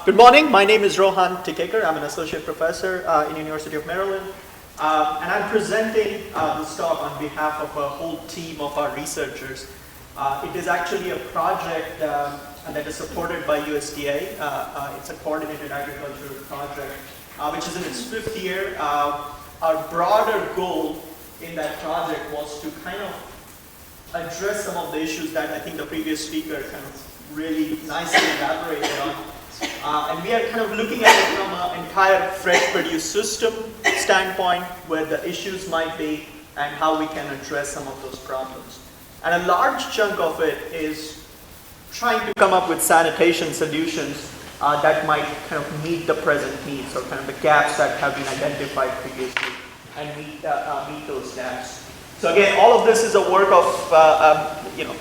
Good morning. My name is Rohan Tikekar. I'm an associate professor in University of Maryland. And I'm presenting this talk on behalf of a whole team of our researchers. It is actually a project that is supported by USDA. It's a coordinated agriculture project, which is in its 5th year. Our broader goal in that project was to kind of address some of the issues that I think the previous speaker kind of really nicely elaborated on. And we are kind of looking at it from an entire fresh produce system standpoint, where the issues might be and how we can address some of those problems. And a large chunk of it is trying to come up with sanitation solutions that might kind of meet the present needs, or kind of the gaps that have been identified previously, and meet those gaps. So again, all of this is a work of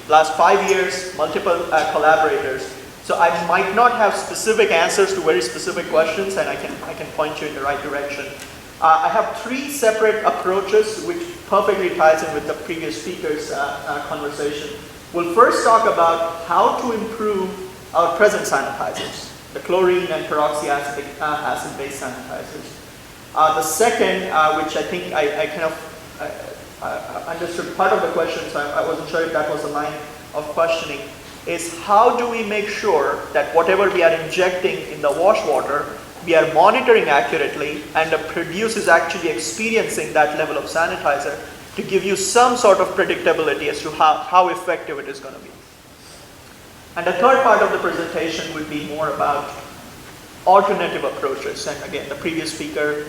last 5 years, multiple collaborators. So I might not have specific answers to very specific questions, and I can point you in the right direction. I have 3 separate approaches, which perfectly ties in with the previous speaker's conversation. We'll first talk about how to improve our present sanitizers, the chlorine and peroxyacid acid-based sanitizers. The second, which I think I kind of understood part of the question, so I wasn't sure if that was a line of questioning, is how do we make sure that whatever we are injecting in the wash water, we are monitoring accurately, and the produce is actually experiencing that level of sanitizer to give you some sort of predictability as to how effective it is going to be. And the third part of the presentation would be more about alternative approaches. And again, the previous speaker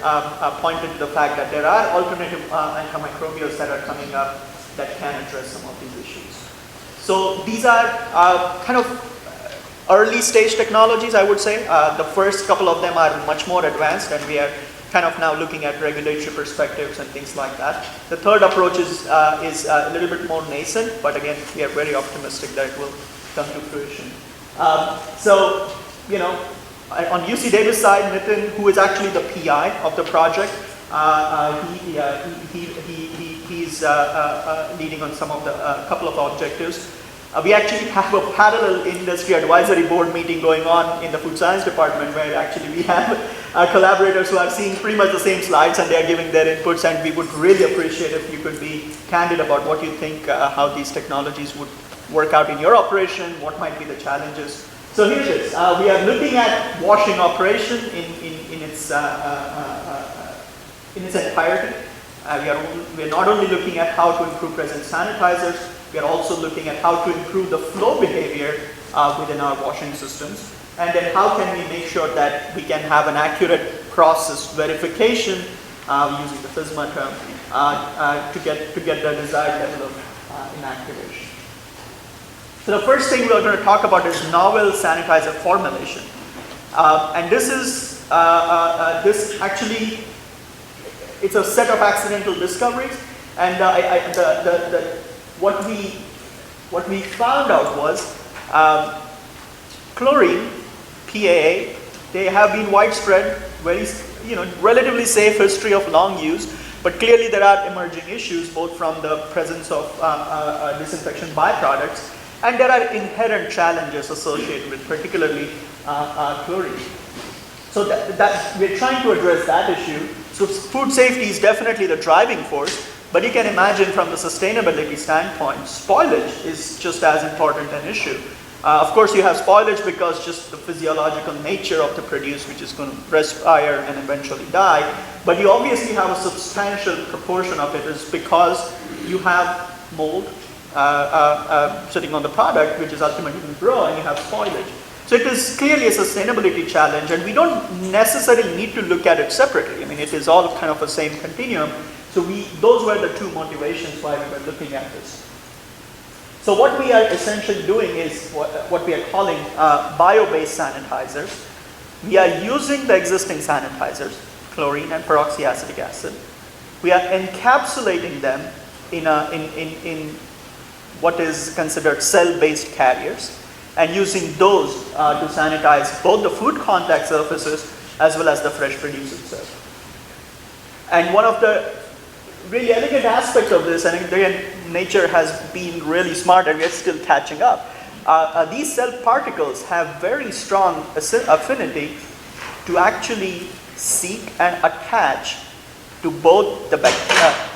pointed to the fact that there are alternative antimicrobials that are coming up that can address some of these issues. So these are kind of early stage technologies, I would say. The first couple of them are much more advanced, and we are kind of now looking at regulatory perspectives and things like that. The third approach is a little bit more nascent, but again, we are very optimistic that it will come to fruition. On UC Davis side, Nitin, who is actually the PI of the project, he's leading on some of the couple of objectives. We actually have a parallel industry advisory board meeting going on in the food science department, where actually we have collaborators who are seeing pretty much the same slides, and they are giving their inputs, and we would really appreciate if you could be candid about what you think, how these technologies would work out in your operation, what might be the challenges. So here it is. We are looking at washing operation in its entirety. We are not only looking at how to improve present sanitizers, we are also looking at how to improve the flow behavior within our washing systems. And then how can we make sure that we can have an accurate process verification using the FSMA term to get the desired level of inactivation. So the first thing we are going to talk about is novel sanitizer formulation. And this is, it's a set of accidental discoveries. And what we found out was chlorine, PAA, they have been widespread, relatively safe history of long use, but clearly there are emerging issues both from the presence of disinfection byproducts, and there are inherent challenges associated with particularly chlorine. So that we're trying to address that issue. So food safety is definitely the driving force, but you can imagine from the sustainability standpoint, spoilage is just as important an issue. Of course, you have spoilage because just the physiological nature of the produce, which is going to respire and eventually die. But you obviously have a substantial proportion of it is because you have mold sitting on the product, which is ultimately going to grow, and you have spoilage. So it is clearly a sustainability challenge, and we don't necessarily need to look at it separately. I mean, it is all kind of the same continuum. So those were the 2 motivations why we were looking at this. So what we are essentially doing is what we are calling bio-based sanitizers. We are using the existing sanitizers, chlorine and peroxyacetic acid. We are encapsulating them in what is considered cell-based carriers, and using those to sanitize both the food contact surfaces as well as the fresh produce itself. And one of the really elegant aspects of this, and again, nature has been really smart and we are still catching up, these cell particles have very strong affinity to actually seek and attach to both the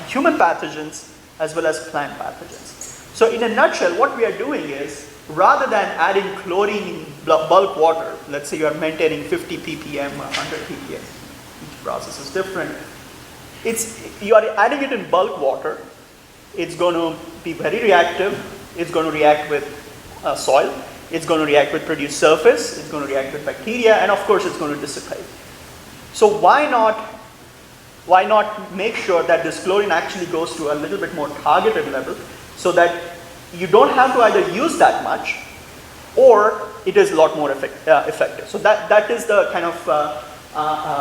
human pathogens as well as plant pathogens. So in a nutshell, what we are doing is, rather than adding chlorine in bulk water, let's say you are maintaining 50 ppm or 100 ppm, each process is different. You are adding it in bulk water. It's going to be very reactive. It's going to react with soil. It's going to react with produced surface. It's going to react with bacteria, and of course, it's going to dissipate. So why not make sure that this chlorine actually goes to a little bit more targeted level, so that you don't have to either use that much, or it is a lot more effective. So that is the kind of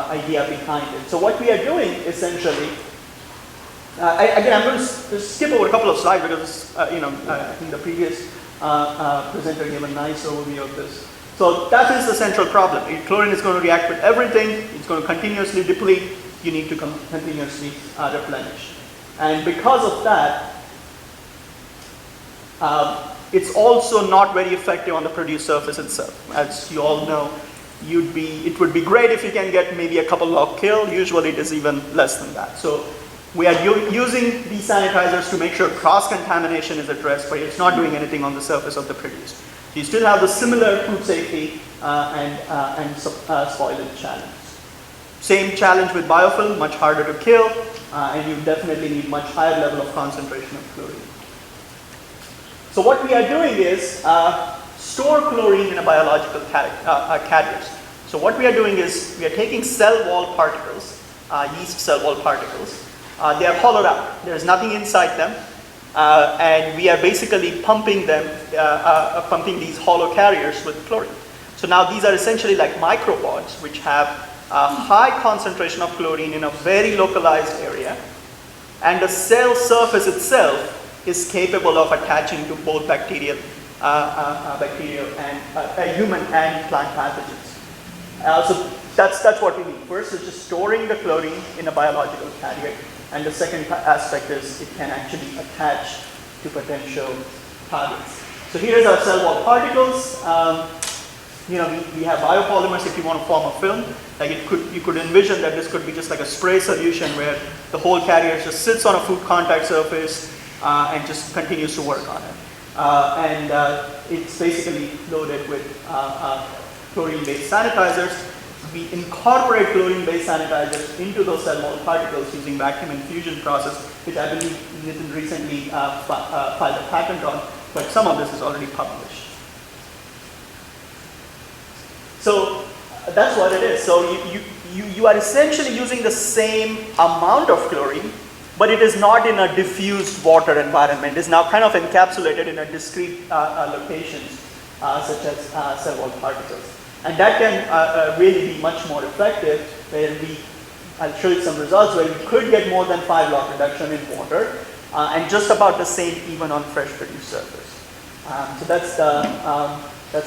idea behind it. So what we are doing essentially, again, I'm going to skip over a couple of slides because I think the previous presenter gave a nice overview of this. So that is the central problem. Chlorine is going to react with everything. It's going to continuously deplete. You need to continuously replenish. And because of that, it's also not very effective on the produced surface itself. As you all know, it would be great if you can get maybe a couple log kill. Usually it is even less than that. So we are using these sanitizers to make sure cross-contamination is addressed, but it's not doing anything on the surface of the produced. So you still have the similar food safety and spoilage challenge. Same challenge with biofilm, much harder to kill, and you definitely need much higher level of concentration of chlorine. So what we are doing is store chlorine in a biological carriers. So what we are doing is we are taking cell wall particles, yeast cell wall particles. They are hollowed out. There is nothing inside them, and we are basically pumping these hollow carriers with chlorine. So now these are essentially like micropods, which have a high concentration of chlorine in a very localized area, and the cell surface itself is capable of attaching to both bacterial and human and plant pathogens. So that's what we need. First is just storing the chlorine in a biological carrier, and the second aspect is it can actually attach to potential targets. So here's our cell wall particles. We have biopolymers if you want to form a film. Like you could envision that this could be just like a spray solution where the whole carrier just sits on a food contact surface and just continues to work on it. It's basically loaded with chlorine-based sanitizers. We incorporate chlorine-based sanitizers into those cell wall particles using vacuum infusion process, which I believe Nitin recently filed a patent on, but some of this is already published. So that's what it is. So you are essentially using the same amount of chlorine, but it is not in a diffused water environment. It's now kind of encapsulated in a discrete locations, such as cell wall particles. And that can really be much more effective, where I'll show you some results where we could get more than 5 log reduction in water, and just about the same even on fresh produced surface. So that's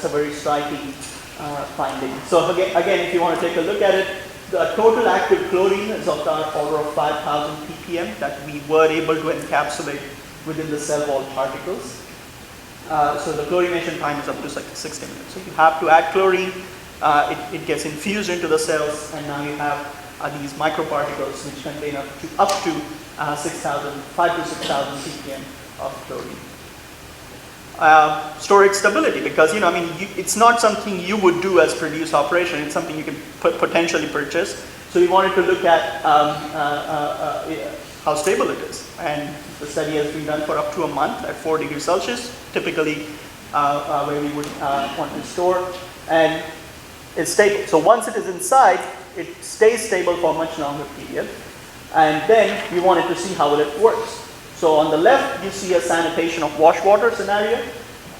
a very striking finding. So again, if you want to take a look at it, the total active chlorine is of the order of 5,000 ppm that we were able to encapsulate within the cell wall particles. So the chlorination time is up to 60 minutes. So you have to add chlorine, it gets infused into the cells, and now you have these microparticles which contain up to 5 to 6,000 ppm of chlorine. Storage stability, because it's not something you would do as produce operation. It's something you can potentially purchase. So we wanted to look at how stable it is, and the study has been done for up to a month at 4 degrees Celsius, typically where we would want to store, and it's stable. So once it is inside, it stays stable for a much longer period, and then we wanted to see how it works. So on the left, you see a sanitation of wash water scenario,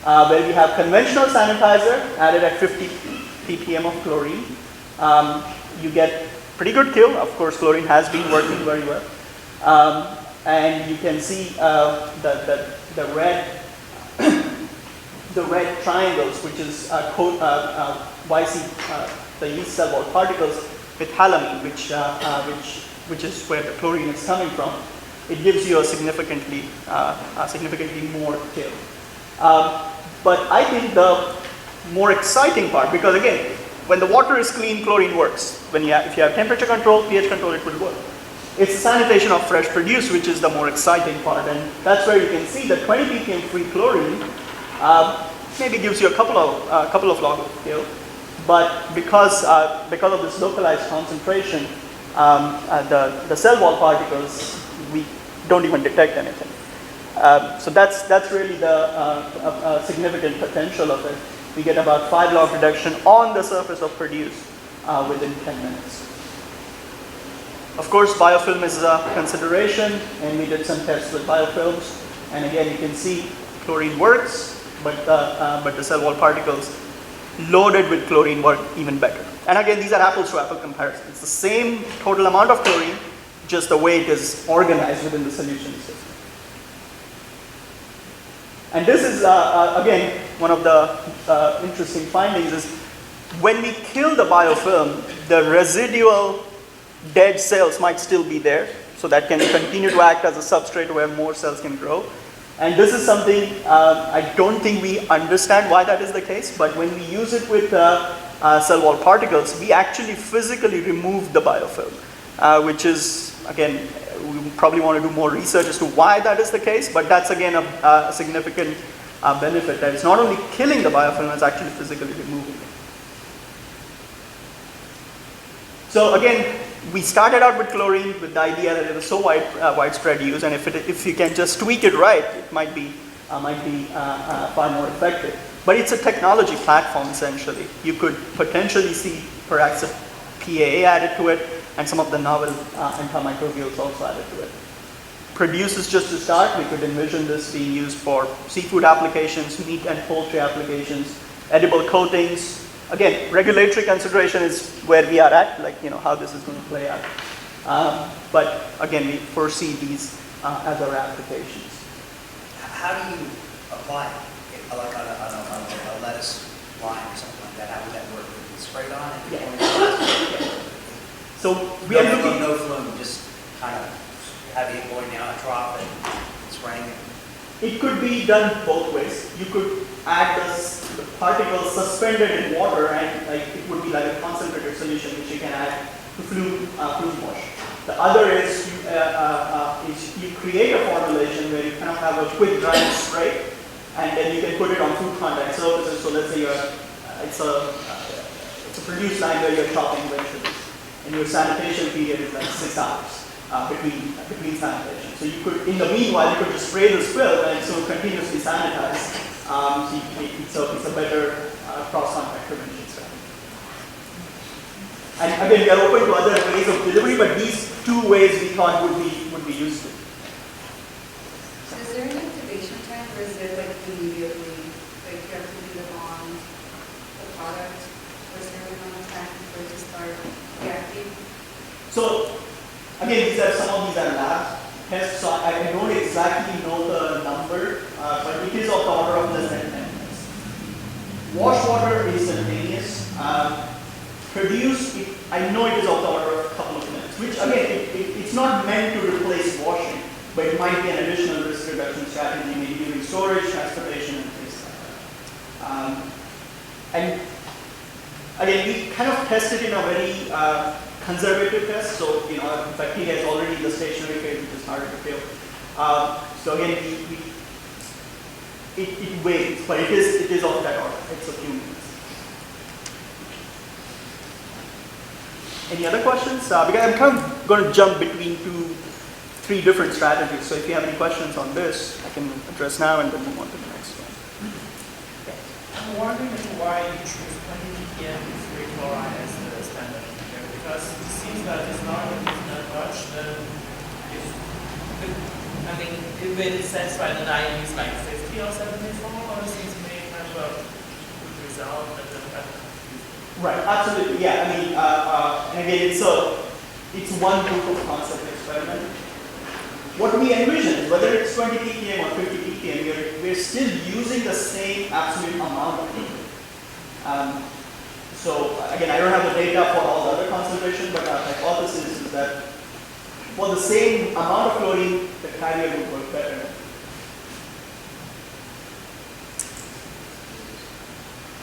where we have conventional sanitizer added at 50 ppm of chlorine. You get pretty good kill. Of course, chlorine has been working very well. And you can see the red triangles, which is the yeast cell wall particles with halamine, which is where the chlorine is coming from. It gives you a significantly more kill. But I think the more exciting part, because again, when the water is clean, chlorine works. If you have temperature control, pH control, it will work. It's sanitation of fresh produce, which is the more exciting part, and that's where you can see that 20 ppm free chlorine maybe gives you a couple of log of kill, but because of this localized concentration, the cell wall particles, we don't even detect anything. So that's really the significant potential of it. We get about 5 log reduction on the surface of produce within 10 minutes. Of course, biofilm is a consideration, and we did some tests with biofilms. And again, you can see chlorine works, but the cell wall particles loaded with chlorine work even better. And again, these are apples to apple comparisons. It's the same total amount of chlorine, just the way it is organized within the solution system. And this is, again, one of the interesting findings is when we kill the biofilm, the residual dead cells might still be there, so that can continue to act as a substrate where more cells can grow. And this is something I don't think we understand why that is the case, but when we use it with cell wall particles, we actually physically remove the biofilm, which is, again, we probably want to do more research as to why that is the case, but that's again a significant benefit, that it's not only killing the biofilm, it's actually physically removing it. So again, we started out with chlorine with the idea that it was so widespread use, and if you can just tweak it right, it might be far more effective. But it's a technology platform essentially. You could potentially see perhaps a PAA added to it, and some of the novel antimicrobials also added to it. Produce is just to start. We could envision this being used for seafood applications, meat and poultry applications, edible coatings. Again, regulatory consideration is where we are at, like how this is going to play out. But again, we foresee these as our applications. How do you apply it? Like on a lettuce line or something like that? How would that work? Would you spray it on it? Yeah. So we are looking no flume, just kind of having it going down a trough and spraying it. It could be done both ways. You could add the particles suspended in water, and it would be like a concentrated solution which you can add to flume wash. The other is you create a formulation where you kind of have a quick drying spray, and then you can put it on food contact surfaces. So let's say it's a produce line where you're chopping vegetables, and your sanitation period is like 6 hours. Between sanitation. So you could, in the meanwhile, you could just spray the spill and so continuously sanitize. So it's a better cross-contact prevention strategy. And again, we are open to other ways of delivery, but these 2 ways we thought would be useful. So is there an activation time, or is it like immediately, like you have to leave it on the product for a certain amount of time for it to start reacting? So again, some of these are lab tests, so I don't exactly know the number, but it is of the order of less than 10 minutes. Wash water is instantaneous. Produce, I know it is of the order of a couple of minutes, which again, it's not meant to replace washing, but it might be an additional risk reduction strategy, maybe during storage, transportation, and things like that. And again, we kind of tested in a very conservative test, so in fact he has already the stationary phase, which is harder to fail. So again, it waves, but it is of that order. It's a few minutes. Any other questions? Because I'm kind of going to jump between 3 different strategies. So if you have any questions on this, I can address now and then move on to the next one. Okay. I'm wondering why you choose 20 ppm free chlorine as the standard here, because it seems that it's not that much. Then if it satisfy the 90s, like 50 or 74, or it seems to me kind of a good result, and then kind of confusing. Right, absolutely, yeah. I mean, and again, it's one proof of concept experiment. What we envision, whether it's 20 ppm or 50 ppm, we're still using the same absolute amount of chlorine. So again, I don't have the data for all the other concentration, but our hypothesis is that for the same amount of chlorine, the carrier would work better.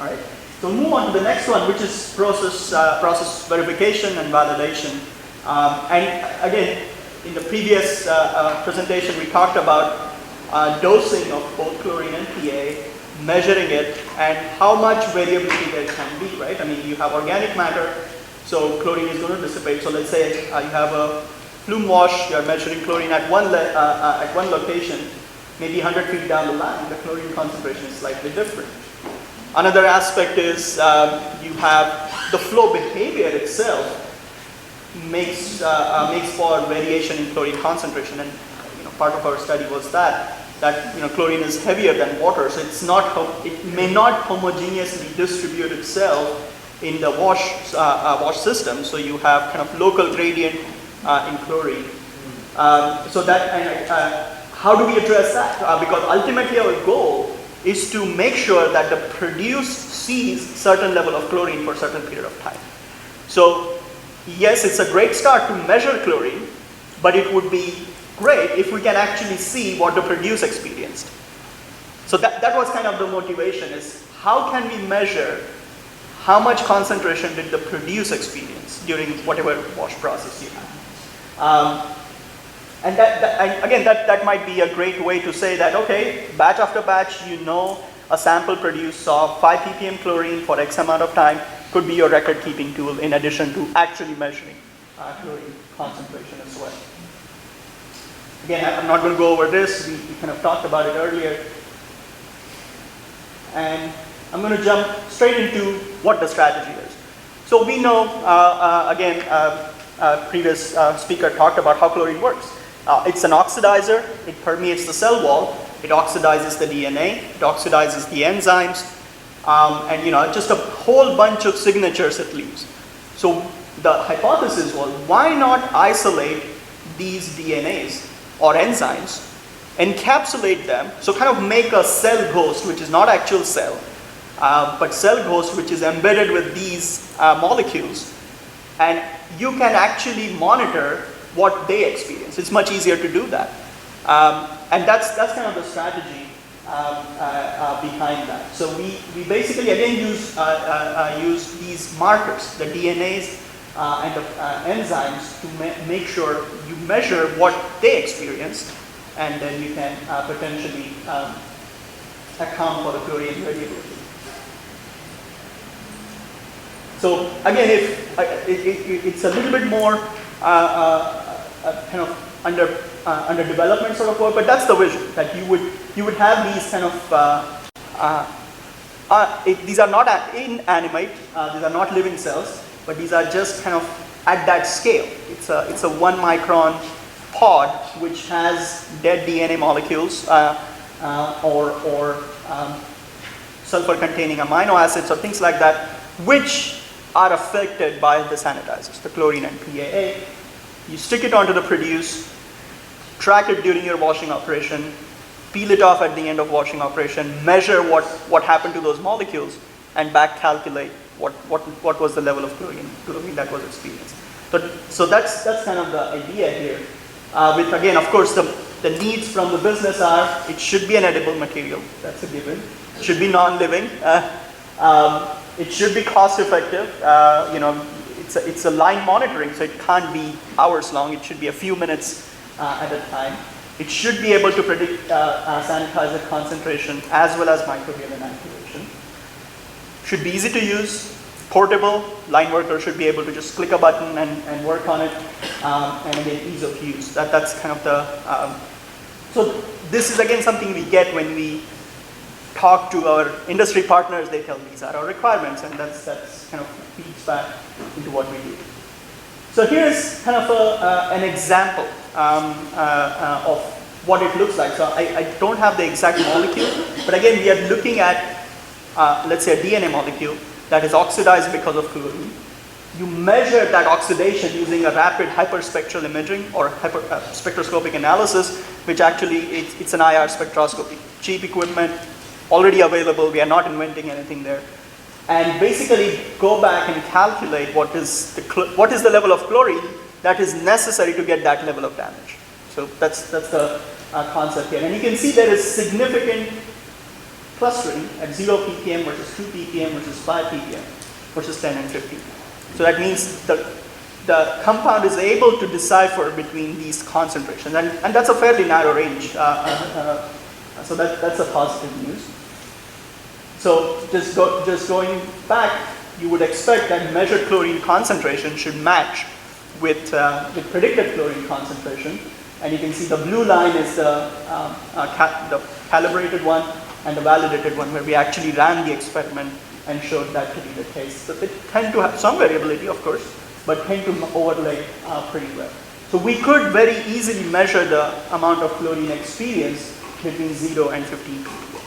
All right. So we'll move on to the next one, which is process verification and validation. And again, in the previous presentation, we talked about dosing of both chlorine and PA, measuring it, and how much variability there can be, right? I mean, you have organic matter, so chlorine is going to dissipate. So let's say you have a plume wash, you are measuring chlorine at one location, maybe 100 feet down the line, the chlorine concentration is slightly different. Another aspect is you have the flow behavior itself makes for variation in chlorine concentration, and part of our study was that chlorine is heavier than water, so it may not homogeneously distribute itself in the wash system. So you have kind of local gradient in chlorine. So that how do we address that? Because ultimately our goal is to make sure that the produce sees certain level of chlorine for a certain period of time. So yes, it's a great start to measure chlorine, but it would be great if we can actually see what the produce experienced. So that was kind of the motivation, is how can we measure how much concentration did the produce experience during whatever wash process you have. And that might be a great way to say that, okay, batch after batch, a sample produced saw 5 ppm chlorine for X amount of time, could be your record keeping tool in addition to actually measuring chlorine concentration as well. Again, I'm not going to go over this, we kind of talked about it earlier. And I'm going to jump straight into what the strategy is. So we know, previous speaker talked about how chlorine works. It's an oxidizer, it permeates the cell wall, it oxidizes the DNA, it oxidizes the enzymes, and just a whole bunch of signatures it leaves. So the hypothesis was, why not isolate these DNAs or enzymes, encapsulate them, so kind of make a cell ghost, which is not actual cell, but cell ghost which is embedded with these molecules, and you can actually monitor what they experience. It's much easier to do that. And that's kind of the strategy behind that. So we basically again use these markers, the DNAs and the enzymes, to make sure you measure what they experience, and then you can potentially account for the chlorine variability. So again, it's a little bit more kind of under development sort of work, but that's the vision, that you would have these kind of these are not inanimate, these are not living cells, but these are just kind of at that scale. It's a 1 micron pod which has dead DNA molecules or sulfur-containing amino acids or things like that, which are affected by the sanitizers, the chlorine and PAA. You stick it onto the produce, track it during your washing operation, peel it off at the end of washing operation, measure what happened to those molecules, and back calculate what was the level of chlorine that was experienced. So that's kind of the idea here. With again, of course, the needs from the business are, it should be an edible material, that's a given. It should be non-living. It should be cost effective. It's a line monitoring, so it can't be hours long. It should be a few minutes at a time. It should be able to predict sanitizer concentration as well as microbial inactivation. Should be easy to use, portable. Line worker should be able to just click a button and work on it, and again, ease of use. That's kind of the. So this is again something we get when we talk to our industry partners. They tell these are our requirements, and that's kind of feeds back into what we do. So here's kind of an example of what it looks like. So I don't have the exact molecule, but again, we are looking at, let's say, a DNA molecule that is oxidized because of chlorine. You measure that oxidation using a rapid hyperspectral imaging or spectroscopic analysis, which actually it's an IR spectroscopy. Cheap equipment, already available, we are not inventing anything there. And basically go back and calculate what is the level of chlorine that is necessary to get that level of damage. So that's the concept here. And you can see there is significant clustering at 0 ppm versus 2 ppm versus 5 ppm versus 10 and 15. So that means the compound is able to decipher between these concentrations, and that's a fairly narrow range. So that's a positive news. So just going back, you would expect that measured chlorine concentration should match with predicted chlorine concentration. And you can see the blue line is the calibrated one and the validated one, where we actually ran the experiment and showed that to be the case. So they tend to have some variability, of course, but tend to overlay pretty well. So we could very easily measure the amount of chlorine experience between 0 and 15 ppm.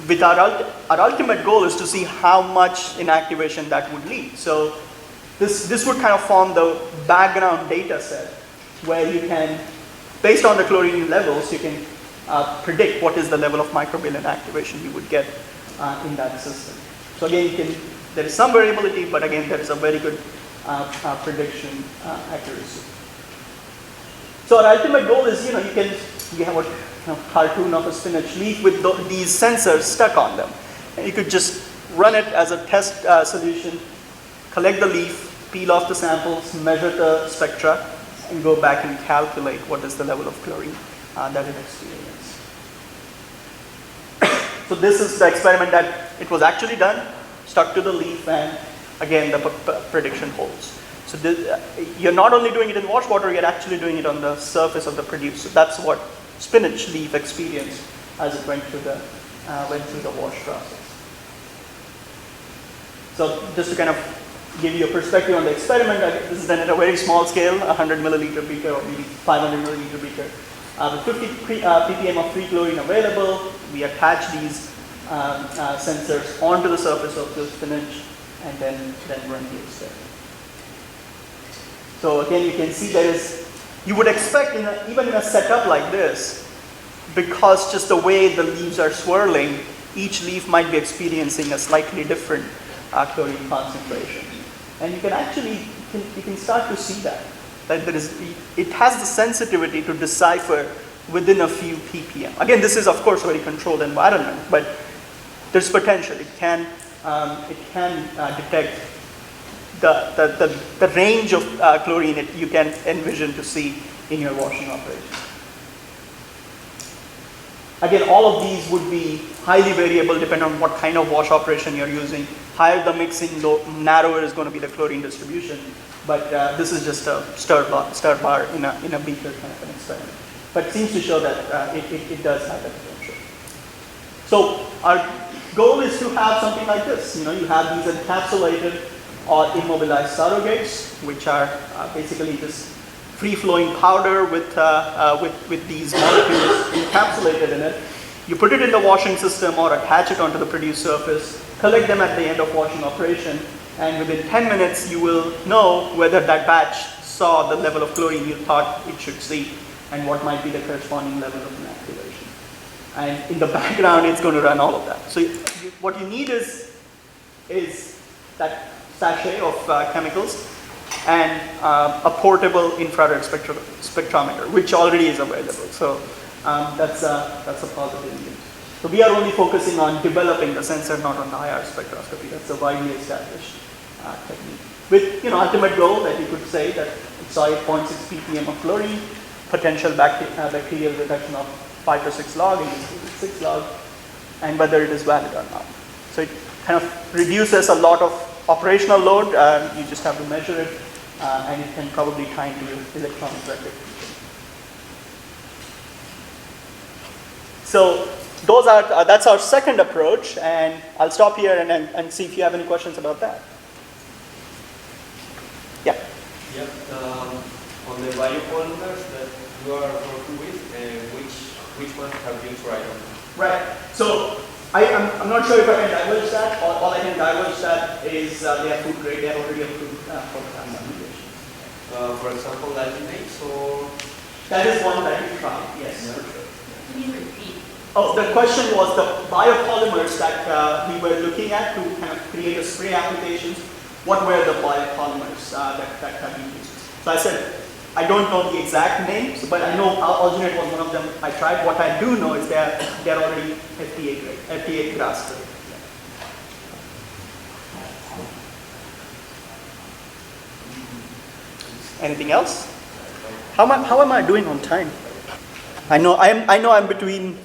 With our ultimate goal is to see how much inactivation that would lead. So this would kind of form the background data set where you can, based on the chlorine levels, you can predict what is the level of microbial inactivation you would get in that system. So again, there is some variability, but again, there is a very good prediction accuracy. So our ultimate goal is, you have a cartoon of a spinach leaf with these sensors stuck on them. And you could just run it as a test solution, collect the leaf, peel off the samples, measure the spectra, and go back and calculate what is the level of chlorine that it experienced. So this is the experiment that it was actually done, stuck to the leaf, and again the prediction holds. So you're not only doing it in wash water, you're actually doing it on the surface of the produce. So that's what spinach leaf experienced as it went through the wash process. So just to kind of give you a perspective on the experiment, this is done at a very small scale, 100 milliliter beaker or maybe 500 milliliter beaker. With 50 ppm of free chlorine available, we attach these sensors onto the surface of the spinach and then run the experiment. So again, you can see you would expect even in a setup like this, because just the way the leaves are swirling, each leaf might be experiencing a slightly different chlorine concentration. And you can actually, you can start to see that it has the sensitivity to decipher within a few ppm. Again, this is of course a very controlled environment, but there's potential. It can detect the range of chlorine you can envision to see in your washing operation. Again, all of these would be highly variable depending on what kind of wash operation you're using. Higher the mixing, narrower is going to be the chlorine distribution. But this is just a stir bar in a beaker kind of an experiment. But it seems to show that it does have that potential. So our goal is to have something like this. You have these encapsulated or immobilized surrogates, which are basically just free-flowing powder with these molecules encapsulated in it. You put it in the washing system or attach it onto the produce surface, collect them at the end of washing operation, and within 10 minutes you will know whether that batch saw the level of chlorine you thought it should see and what might be the corresponding level of inactivation. And in the background it's going to run all of that. So what you need is that sachet of chemicals and a portable infrared spectrometer, which already is available. So that's a positive news. So we are only focusing on developing the sensor, not on the IR spectroscopy. That's a widely established technique. With ultimate goal that you could say that it saw 8.6 ppm of chlorine, potential bacterial reduction of 5 to 6 log, in this case 6 log, and whether it is valid or not. So it kind of reduces a lot of operational load. You just have to measure it, and it can probably tie into your electronic record. So that's our second approach, and I'll stop here and see if you have any questions about that. Yeah. Yeah. On the biopolymers that you are working with, which one have you tried on? Right. So I'm not sure if I can divulge that. All I can divulge that is they are food grade. They are already approved for contamination. For example, alginates or? That is one that you try. Yes, for sure. Can you repeat? Oh, the question was the biopolymers that we were looking at to kind of create a spray applications. What were the biopolymers that have been used? So I said I don't know the exact names, but I know alginate was one of them I tried. What I do know is they're already FDA grade, FDA GRAS grade. Anything else? How am I doing on time? I know I'm between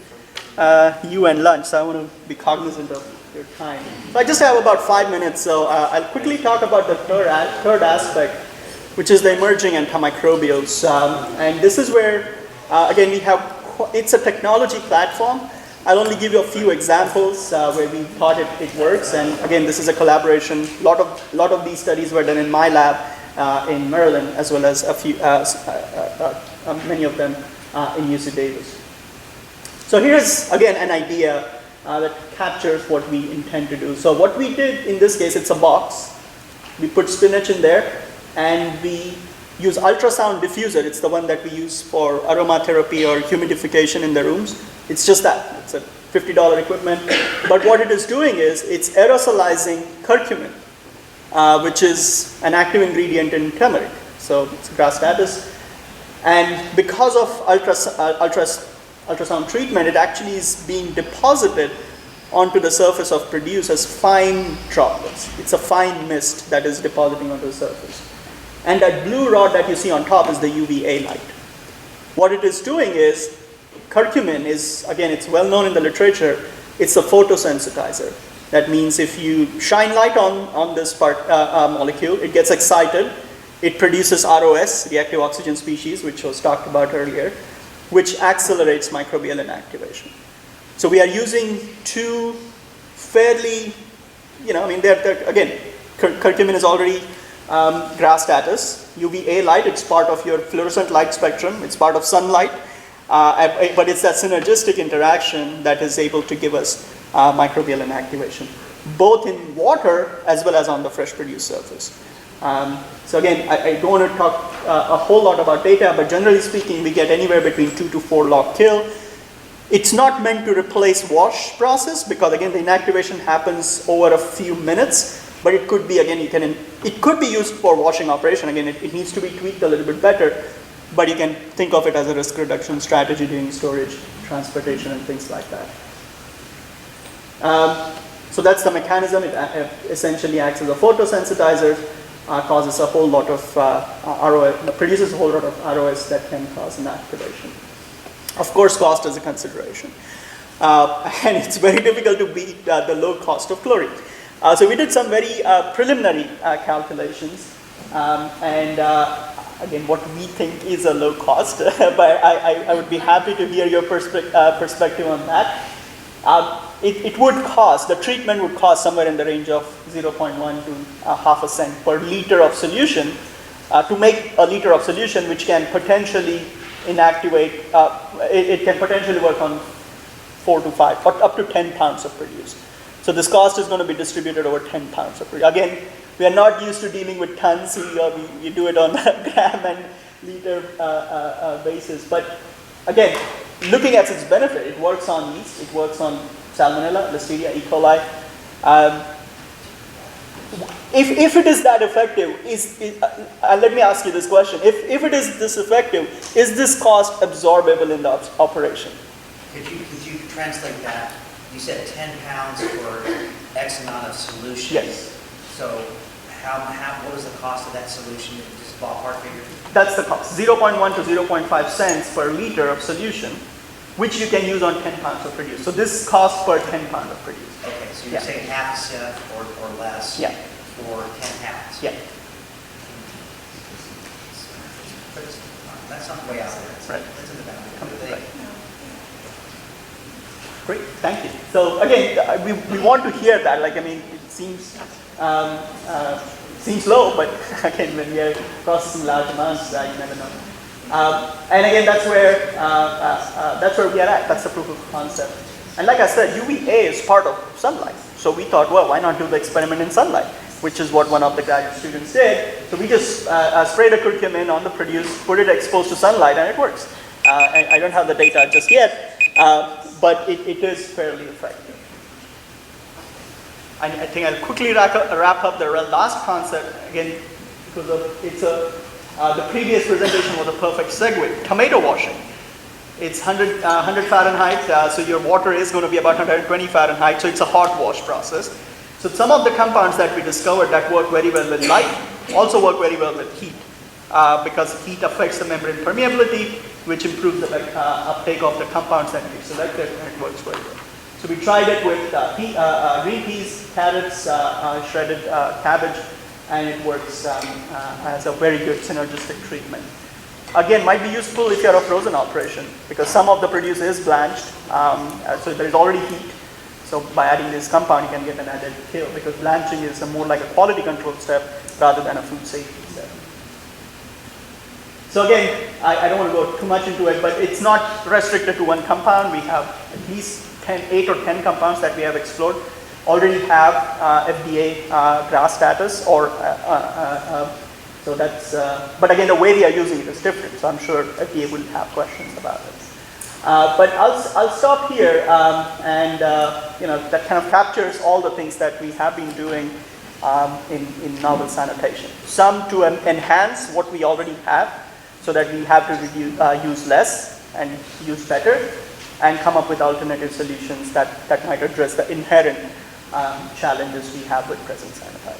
you and lunch, so I want to be cognizant of your time. So I just have about 5 minutes, so I'll quickly talk about the third aspect, which is the emerging antimicrobials. And this is where, again, it's a technology platform. I'll only give you a few examples where we thought it works. And again, this is a collaboration. A lot of these studies were done in my lab in Maryland, as well as many of them in UC Davis. So here's, again, an idea that captures what we intend to do. So what we did in this case, it's a box. We put spinach in there, and we use ultrasound diffuser. It's the one that we use for aromatherapy or humidification in the rooms. It's just that. It's a $50 equipment. But what it is doing is it's aerosolizing curcumin, which is an active ingredient in turmeric. So it's GRAS status. And because of ultrasound treatment, it actually is being deposited onto the surface of produce as fine droplets. It's a fine mist that is depositing onto the surface. And that blue rod that you see on top is the UVA light. What it is doing is, curcumin is, again, it's well known in the literature, it's a photosensitizer. That means if you shine light on this molecule, it gets excited. It produces ROS, reactive oxygen species, which was talked about earlier, which accelerates microbial inactivation. So we are using two fairly, again, curcumin is already GRAS status. UVA light, it's part of your fluorescent light spectrum. It's part of sunlight. But it's that synergistic interaction that is able to give us microbial inactivation, both in water as well as on the fresh produce surface. So again, I don't want to talk a whole lot about data, but generally speaking, we get anywhere between 2 to 4 log kill. It's not meant to replace wash process because again, the inactivation happens over a few minutes, but it could be, again, it could be used for washing operation. Again, it needs to be tweaked a little bit better, but you can think of it as a risk reduction strategy during storage, transportation, and things like that. So that's the mechanism. It essentially acts as a photosensitizer, causes a whole lot of ROS, produces a whole lot of ROS that can cause inactivation. Of course, cost is a consideration. And it's very difficult to beat the low cost of chlorine. So we did some very preliminary calculations. Again, what we think is a low cost, but I would be happy to hear your perspective on that. It would cost, the treatment would cost somewhere in the range of 0.1 to half a cent per liter of solution to make a liter of solution, which can potentially inactivate, it can potentially work on 4 to 5, or up to 10 pounds of produce. So this cost is going to be distributed over 10 pounds of produce. Again, we are not used to dealing with tons, we do it on a gram and liter basis. But again, looking at its benefit, it works on yeast, it works on Salmonella, Listeria, E. coli. If it is that effective, let me ask you this question. If it is this effective, is this cost absorbable in the operation? Could you translate that? You said 10 pounds for X amount of solution. Yes. So what is the cost of that solution? Just ballpark figure? That's the cost. 0.1 to 0.5 cents per liter of solution, which you can use on 10 pounds of produce. So this costs per 10 pound of produce. Okay, so you're saying half a cent or less for 10 pounds. Yeah. That's not way out there. Right. That's in the boundary. Right. Great, thank you. So again, we want to hear that. Like, I mean, it seems low, but again, when we are processing large amounts, you never know. And again, that's where we are at. That's the proof of concept. And like I said, UVA is part of sunlight. So we thought, well, why not do the experiment in sunlight? Which is what one of the graduate students did. So we just sprayed a curcumin on the produce, put it exposed to sunlight, and it works. I don't have the data just yet, but it is fairly effective. I think I'll quickly wrap up the last concept, again, because it's a The previous presentation was a perfect segue. Tomato washing. It's 100 Fahrenheit, so your water is going to be about 120 Fahrenheit, so it's a hot wash process. So some of the compounds that we discovered that work very well with light also work very well with heat, because heat affects the membrane permeability, which improves the uptake of the compounds that we selected, and it works very well. So we tried it with green peas, carrots, shredded cabbage, and it works as a very good synergistic treatment. Again, might be useful if you're a frozen operation, because some of the produce is blanched, so there is already heat. So by adding this compound, you can get an added kill, because blanching is more like a quality control step rather than a food safety step. So again, I don't want to go too much into it, but it's not restricted to one compound. We have at least 8 or 10 compounds that we have explored, already have FDA GRAS status, or so that's, but again, the way we are using it is different, so I'm sure FDA will have questions about this. But I'll stop here, and that kind of captures all the things that we have been doing in novel sanitation. Some to enhance what we already have, so that we have to use less and use better, and come up with alternative solutions that might address the inherent challenges we have with present sanitizers.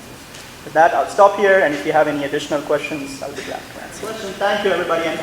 With that, I'll stop here, and if you have any additional questions, I'll be glad to answer. Thank you, everybody, and